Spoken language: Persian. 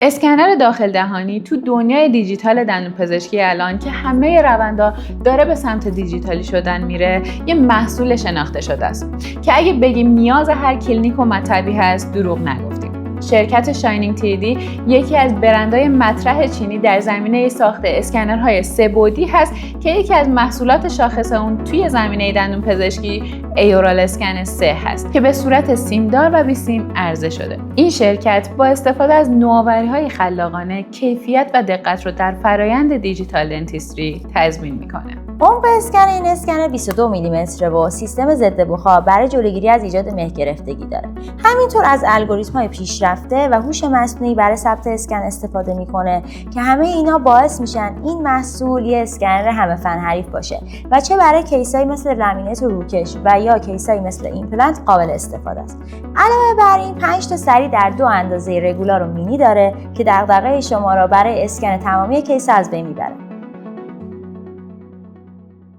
اسکنر داخل دهانی تو دنیای دیجیتال دندونپزشکی الان که همه روندا داره به سمت دیجیتالی شدن میره، یه محصول شناخته شده است که اگه بگیم نیاز هر کلینیک و مطبی هست، دروغ نگفتیم. شرکت شاینینگ تیدی یکی از برندهای مطرح چینی در زمینه ساخت اسکنرهای سه بعدی هست که یکی از محصولات شاخص اون توی زمینه دندونپزشکی ایورال اسکن 3 هست که به صورت سیمدار و بی سیم عرضه شده. این شرکت با استفاده از نوآوری‌های خلاقانه کیفیت و دقت رو در فرایند دیجیتال دنتیستری تضمین میکنه. عمق اسکن این اسکنر 22 میلیمتره و سیستم ضد بخار برای جلوگیری از ایجاد مه گرفتگی داره. همینطور از الگوریتم‌های پیشرفته و هوش مصنوعی برای ثبت اسکن استفاده میکنه که همه اینا باعث میشن این محصول یه اسکنر همه فن حریف باشه و چه برای کیسایی مثل لامینت و روکش و یا کیسایی مثل ایمپلنت قابل استفاده است. علاوه بر این 5 تا سری در 2 اندازه رگولار و مینی داره که دغدغه شما را برای اسکن تمامی کیس از بین میبره.